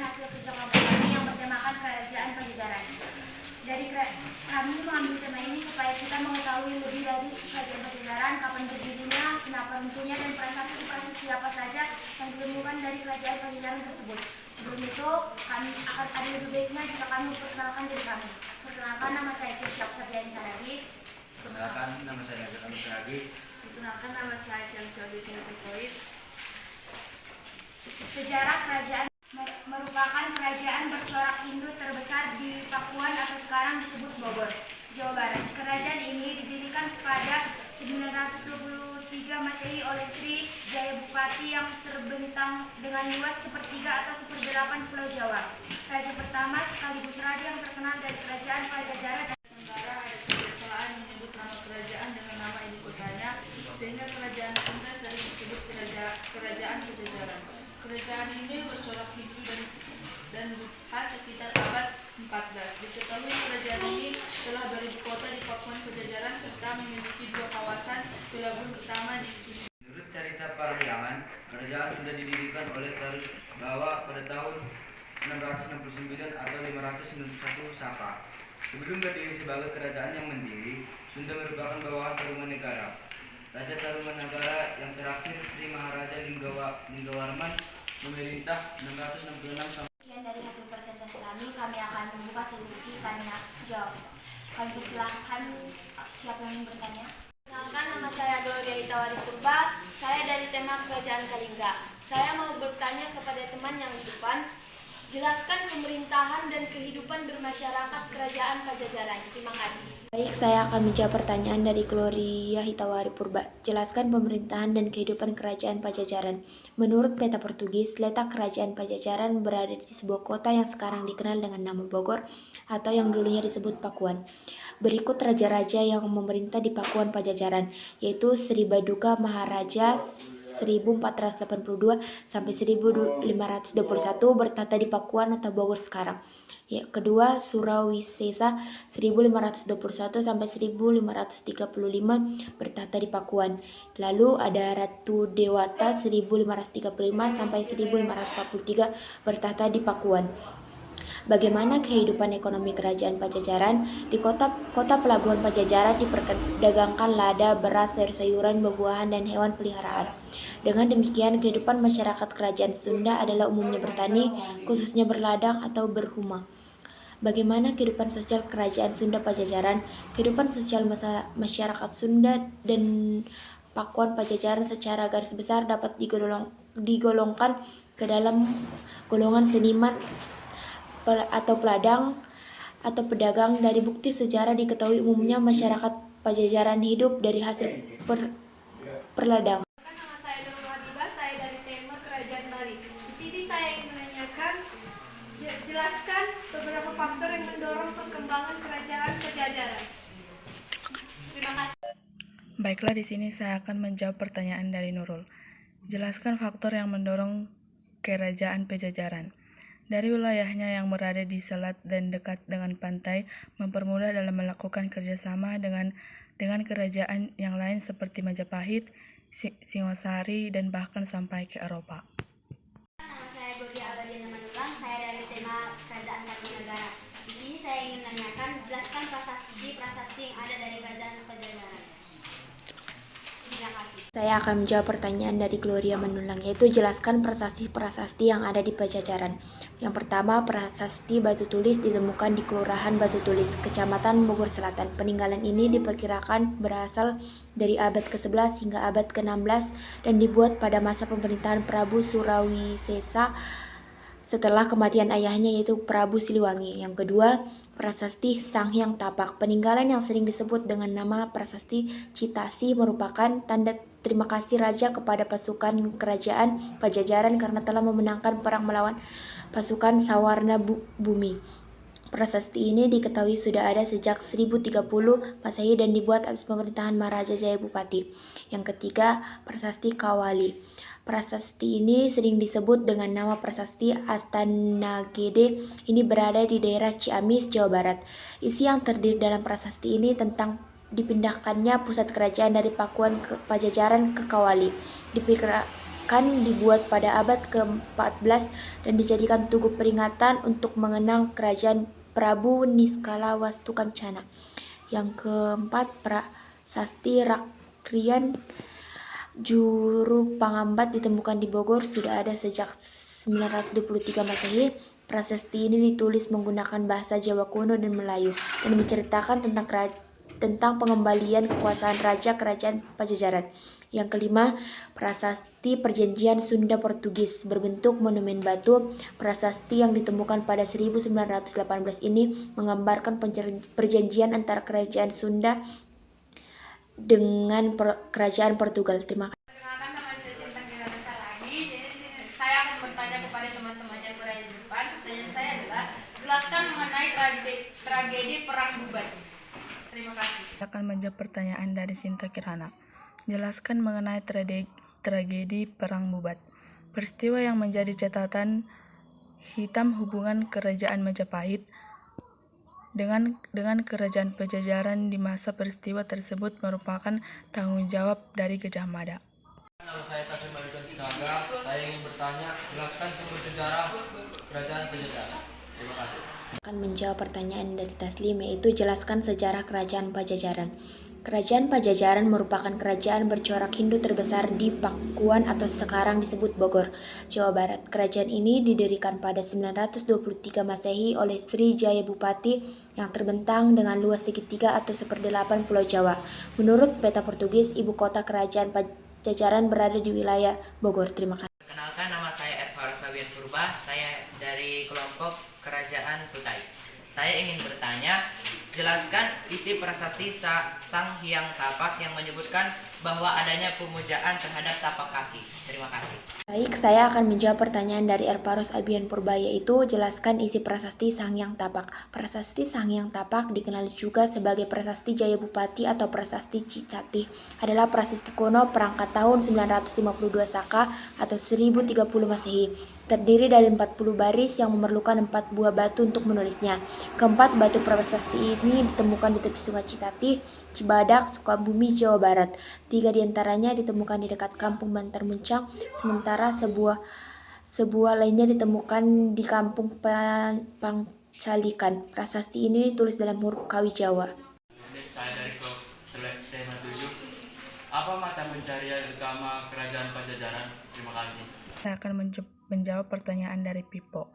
hasil kerja kelompok kami yang bertemakan Kerajaan Pajajaran. Kami mengambil tema ini supaya kita mengetahui lebih dari Kerajaan Pajajaran, kapan berdirinya, kenapa runtuhnya, dan prasasti-prasasti apa saja yang ditemukan dari Kerajaan Pajajaran tersebut. Sebelum itu, kami akan ada lebih baiknya jika kami memperkenalkan diri kami. Perkenalkan, nama saya Syaf Sabiani Saragi. Perkenalkan, nama saya Azam Saragi. Perkenalkan, nama saya Syamsiwati Soid. Sejarah kerajaan merupakan kerajaan bercorak Hindu terbesar di Pakuan atau sekarang disebut Bogor, Jawa Barat. Kerajaan ini didirikan pada 923 Masehi oleh Sri Jayabupati yang terbentang dengan luas sepertiga atau 1/8 Pulau Jawa. Raja pertama sekaligus raja yang terkenal dari Kerajaan Pajajaran. Sementara ada kebiasaan menyebut nama kerajaan dengan nama ibu kotanya, sehingga kerajaan Sunda sering disebut kerajaan Pajajaran. Kerajaan ini bercorak Hindu dan khas sekitar abad 14. Diketahui kerajaan ini telah beribu kota di Pakuan Pajajaran serta memiliki 2 kawasan pelabuhan utama di sini. Menurut cerita Parahyangan, kerajaan sudah didirikan oleh Tarus Bawa pada tahun 669 atau 591 Saka. Sebelum berdiri sebagai kerajaan yang mandiri, Sunda merupakan bawahan Tarumanegara. Raja Tarumanegara yang terakhir, Sri Maharaja Linggawarman, memerintah 666 sampai. Sekian dari hasil presentasi kami akan membuka sesi tanya jawab. Kami persilahkan siapa yang ingin bertanya. Perkenalkan, nama saya Gloria Hitawari Purba. Saya dari tema Kerajaan Kalingga. Saya mau bertanya kepada teman yang di depan. Jelaskan pemerintahan dan kehidupan bermasyarakat Kerajaan Pajajaran. Terima kasih. Baik, saya akan menjawab pertanyaan dari Gloria Hitawari Purba. Jelaskan pemerintahan dan kehidupan Kerajaan Pajajaran. Menurut peta Portugis, letak Kerajaan Pajajaran berada di sebuah kota yang sekarang dikenal dengan nama Bogor atau yang dulunya disebut Pakuan. Berikut raja-raja yang memerintah di Pakuan Pajajaran, yaitu Sri Baduka Maharaja 1482 sampai 1521 bertata di Pakuan atau Bogor sekarang. Kedua, Surawisesa 1521 sampai 1535 bertata di Pakuan. Lalu ada Ratu Dewata 1535 sampai 1543 bertata di Pakuan. Bagaimana kehidupan ekonomi Kerajaan Pajajaran? Di kota pelabuhan Pajajaran diperdagangkan lada, beras, sayur-sayuran, buah-buahan, dan hewan peliharaan. Dengan demikian, kehidupan masyarakat Kerajaan Sunda adalah umumnya bertani, khususnya berladang atau berhuma. Bagaimana kehidupan sosial Kerajaan Sunda Pajajaran? Kehidupan sosial masyarakat Sunda dan Pakuan Pajajaran secara garis besar dapat digolongkan ke dalam golongan seniman atau peladang atau pedagang. Dari bukti sejarah diketahui umumnya masyarakat Pajajaran hidup dari hasil perladangan. Nama saya Nurul Habibah, saya dari tema Kerajaan Bali. Di sini saya ingin menanyakan, jelaskan beberapa faktor yang mendorong perkembangan Kerajaan Pajajaran. Terima kasih. Baiklah, di sini saya akan menjawab pertanyaan dari Nurul. Jelaskan faktor yang mendorong Kerajaan Pajajaran. Dari wilayahnya yang berada di selat dan dekat dengan pantai, mempermudah dalam melakukan kerjasama dengan kerajaan yang lain seperti Majapahit, Singosari, dan bahkan sampai ke Eropa. Nama saya Gloria Abadiana Manulang, saya dari tema Kerajaan Tarumanegara. Di sini saya ingin menanyakan, jelaskan prasasti yang ada dari Kerajaan Pajajaran. Terima kasih. Saya akan menjawab pertanyaan dari Gloria Manulang, yaitu jelaskan prasasti-prasasti yang ada di Pajajaran. Yang pertama, prasasti batu tulis ditemukan di Kelurahan Batu Tulis, Kecamatan Bogor Selatan. Peninggalan ini diperkirakan berasal dari abad ke-11 hingga abad ke-16 dan dibuat pada masa pemerintahan Prabu Surawisesa setelah kematian ayahnya, yaitu Prabu Siliwangi. Yang kedua, prasasti Sang Hyang Tapak. Peninggalan yang sering disebut dengan nama prasasti Citasi merupakan tanda terima kasih raja kepada pasukan kerajaan Pajajaran karena telah memenangkan perang melawan pasukan Sawarna Bumi. Prasasti ini diketahui sudah ada sejak 1030 Masehi dan dibuat atas pemerintahan Maharaja Jayabupati. Yang ketiga, prasasti Kawali. Prasasti ini sering disebut dengan nama Prasasti Astanagede. Ini berada di daerah Ciamis, Jawa Barat. Isi yang terdiri dalam prasasti ini tentang dipindahkannya pusat kerajaan dari Pakuan ke Pajajaran ke Kawali. akan dibuat pada abad ke-14 dan dijadikan tugu peringatan untuk mengenang kerajaan Prabu Niskala Wastukencana. Yang keempat, prasasti Rakrian Juru Pangambat ditemukan di Bogor, sudah ada sejak 923 Masehi. Prasasti ini ditulis menggunakan bahasa Jawa kuno dan Melayu dan menceritakan tentang pengembalian kekuasaan raja kerajaan Pajajaran. Yang kelima, prasasti Perjanjian Sunda Portugis berbentuk monumen batu. Prasasti yang ditemukan pada 1918 ini menggambarkan perjanjian antara kerajaan Sunda dengan kerajaan Portugal. Terima kasih. Perkenalkan, nama saya Sinta Kirana Saragi. Jadi saya akan bertanya kepada teman-teman yang berada di depan. Pertanyaan saya adalah, jelaskan mengenai tragedi Perang Bubat. Terima kasih. Saya akan menjawab pertanyaan dari Sinta Kirana. Jelaskan mengenai tragedi Perang Bubat. Peristiwa yang menjadi catatan hitam hubungan kerajaan Majapahit dengan kerajaan Pajajaran di masa peristiwa tersebut merupakan tanggung jawab dari Gajah Mada. Nama saya Kasim Barikan Sinaga. Saya ingin bertanya, jelaskan sumber sejarah kerajaan Pajajaran. Terima kasih. Akan menjawab pertanyaan dari Taslim, yaitu jelaskan sejarah kerajaan Pajajaran. Kerajaan Pajajaran merupakan kerajaan bercorak Hindu terbesar di Pakuan atau sekarang disebut Bogor, Jawa Barat. Kerajaan ini didirikan pada 923 Masehi oleh Sri Jaya Bupati yang terbentang dengan luas segitiga atau 1/8 Pulau Jawa. Menurut peta Portugis, ibu kota kerajaan Pajajaran berada di wilayah Bogor. Terima kasih. Perkenalkan, nama saya Erfaro Sabian Purba. Saya dari kelompok Kerajaan Kutai. Saya ingin bertanya, jelaskan isi prasasti Sang Hyang Tapak yang menyebutkan bahwa adanya pemujaan terhadap tapak kaki. Terima kasih. Baik, saya akan menjawab pertanyaan dari Erparos Abian Purba, yaitu jelaskan isi prasasti Sang Hyang Tapak. Prasasti Sang Hyang Tapak dikenal juga sebagai prasasti Jaya Bupati atau prasasti Cicatih. Adalah prasasti kuno perangkat tahun 952 Saka atau 1030 Masehi. Terdiri dari 40 baris yang memerlukan 4 buah batu untuk menulisnya. Keempat, batu prasasti ini ditemukan di tepi sungai Cicatih, Cibadak, Sukabumi, Jawa Barat. 3 diantaranya ditemukan di dekat kampung Bantar Muncang, sementara sebuah lainnya ditemukan di kampung Pangcalikan. Prasasti ini ditulis dalam huruf Kawi Jawa. Saya dari tema 7. Apa mata pencarian utama kerajaan Pajajaran? Terima kasih. Saya akan menjawab pertanyaan dari Pipo.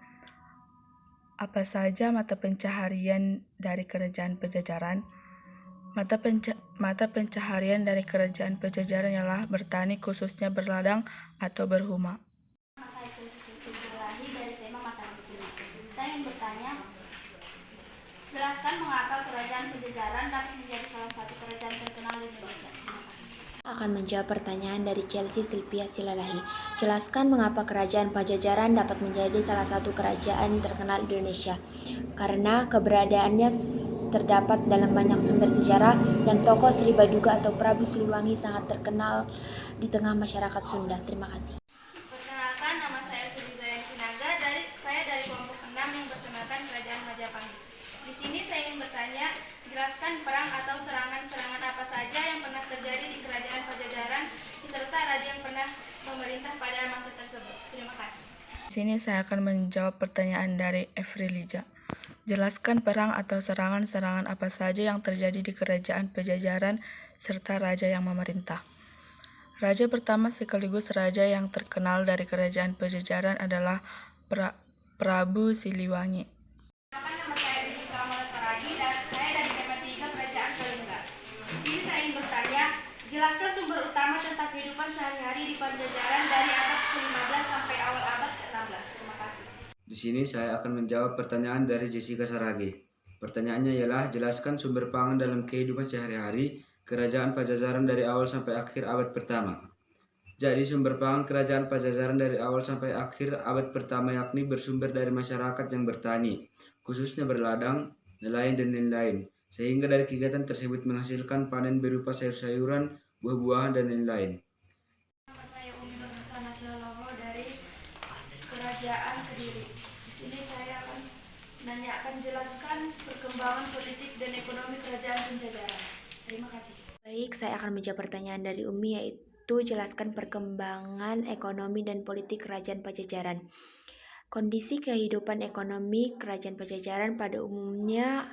Apa saja mata pencaharian dari kerajaan Pajajaran? Mata pencaharian dari kerajaan Pajajaran ialah bertani, khususnya berladang atau berhuma. Nama saya Chelsea Sylvie dari tema mata pencaharian. Saya ingin bertanya, jelaskan mengapa kerajaan Pajajaran dapat menjadi salah satu kerajaan terkenal di Indonesia. Terima kasih. Akan menjawab pertanyaan dari Chelsea Sylvia Silalahi. Jelaskan mengapa kerajaan Pajajaran dapat menjadi salah satu kerajaan terkenal di Indonesia. Karena keberadaannya terdapat dalam banyak sumber sejarah dan tokoh Sri Baduga atau Prabu Siliwangi sangat terkenal di tengah masyarakat Sunda. Terima kasih. Perkenalkan, nama saya Filizayan Sinaga. Saya dari kelompok 6 yang bertemakan kerajaan Majapahit. Di sini saya ingin bertanya, jelaskan perang atau serangan-serangan apa saja yang pernah terjadi di kerajaan Pajajaran beserta raja yang pernah memerintah pada masa tersebut. Terima kasih. Di sini saya akan menjawab pertanyaan dari Efrilija. Jelaskan perang atau serangan-serangan apa saja yang terjadi di kerajaan Pajajaran serta raja yang memerintah. Raja pertama sekaligus raja yang terkenal dari kerajaan Pajajaran adalah Prabu Siliwangi. Nama saya Jessica Amala Saragi dan saya dari tema 3 Kerajaan Kalingga. Di sini saya ingin bertanya, jelaskan sumber utama tentang kehidupan sehari-hari di Pajajaran dari abad ke-15 sampai awal abad ke-16. Terima kasih. Di sini saya akan menjawab pertanyaan dari Jessica Saragi. Pertanyaannya ialah, jelaskan sumber pangan dalam kehidupan sehari-hari kerajaan Pajajaran dari awal sampai akhir abad pertama. Jadi sumber pangan kerajaan Pajajaran dari awal sampai akhir abad pertama yakni bersumber dari masyarakat yang bertani, khususnya berladang, nelayan dan lain-lain, sehingga dari kegiatan tersebut menghasilkan panen berupa sayur-sayuran, buah-buahan dan lain-lain. Nama saya Umi Nurhasana Syalomo dari Kerajaan Kediri. Di sini saya akan jelaskan perkembangan politik dan ekonomi kerajaan Pajajaran. Terima kasih. Baik, saya akan menjawab pertanyaan dari Umi, yaitu jelaskan perkembangan ekonomi dan politik Kerajaan Pajajaran. Kondisi kehidupan ekonomi Kerajaan Pajajaran pada umumnya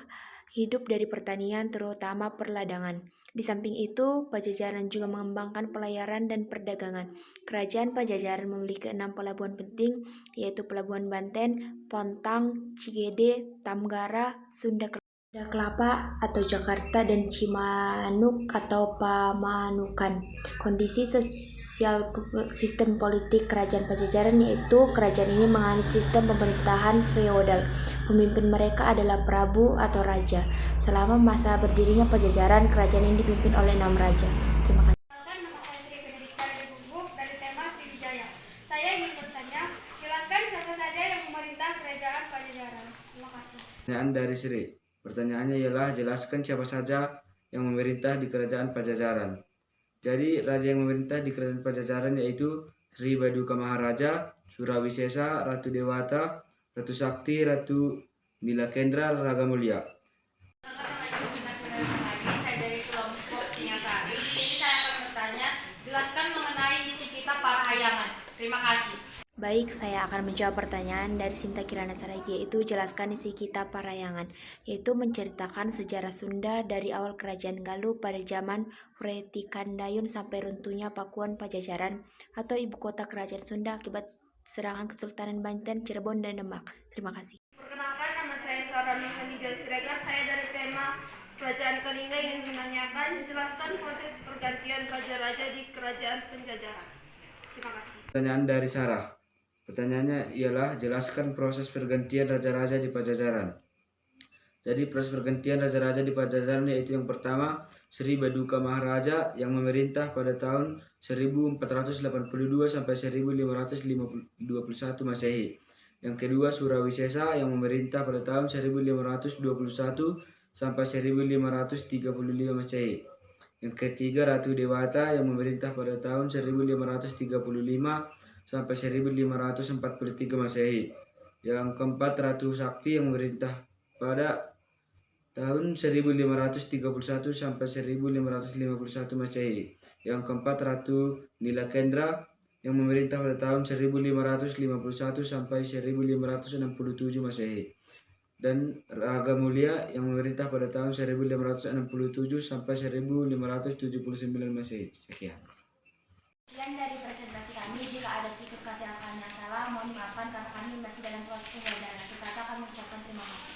hidup dari pertanian, terutama perladangan. Di samping itu, Pajajaran juga mengembangkan pelayaran dan perdagangan. Kerajaan Pajajaran memiliki 6 pelabuhan penting, yaitu Pelabuhan Banten, Pontang, Cigede, Tamgara, Sunda Kelapa atau Jakarta, dan Cimanuk atau Pamanukan. Kondisi sosial sistem politik Kerajaan Pajajaran yaitu kerajaan ini menganut sistem pemerintahan feodal. Pemimpin mereka adalah prabu atau raja. Selama masa berdirinya Pajajaran, kerajaan ini dipimpin oleh 6 raja. Terima kasih. Nama saya Sri Benedikta Bubuk dari tema Sriwijaya. Saya ingin bertanya, jelaskan siapa saja yang memerintah kerajaan Pajajaran. Terima kasih. Pertanyaan dari Sri. Pertanyaannya ialah jelaskan siapa saja yang memerintah di kerajaan Pajajaran. Jadi raja yang memerintah di kerajaan Pajajaran yaitu Sri Baduka Maharaja, Surawisesa, Ratu Dewata, Ratu Sakti, Ratu Nilakendra, Raga Mulia. Saya dari kelompok Singasari. Di sini saya akan bertanya, jelaskan mengenai isi kitab Parahyangan. Terima kasih. Baik, saya akan menjawab pertanyaan dari Sinta Kirana Saragi, yaitu jelaskan isi kitab Parahyangan, yaitu menceritakan sejarah Sunda dari awal kerajaan Galuh pada zaman Wretikandayun sampai runtuhnya Pakuan Pajajaran atau ibu kota kerajaan Sunda akibat serangan Kesultanan Banten, Cirebon, dan Demak. Terima kasih. Perkenalkan, nama saya Sarah Nurhani Siregar. Saya dari tema Kerajaan Kalingga ingin menanyakan, jelaskan proses pergantian raja-raja di kerajaan Penjajaran. Terima kasih. Pertanyaan dari Sarah. Pertanyaannya ialah jelaskan proses pergantian raja-raja di Pajajaran. Jadi proses pergantian raja-raja di Pajajaran yaitu yang pertama Sri Baduka Maharaja yang memerintah pada tahun 1482 sampai 1521 Masehi. Yang kedua Surawisesa yang memerintah pada tahun 1521 sampai 1535 Masehi. Yang ketiga Ratu Dewata yang memerintah pada tahun 1535 sampai 1543 Masehi. Yang keempat Ratu Sakti yang memerintah pada tahun 1531 sampai 1551 Masehi. Yang keempat Ratu Nilakendra yang memerintah pada tahun 1551 sampai 1567 Masehi. Dan Raga Mulia yang memerintah pada tahun 1567 sampai 1579 Masehi. Sekian. Sekian dari presentasi kami. Jika ada tutur kata yang salah, mohon dimaafkan karena kami masih dalam proses pembelajaran. Kita akan mengucapkan terima kasih.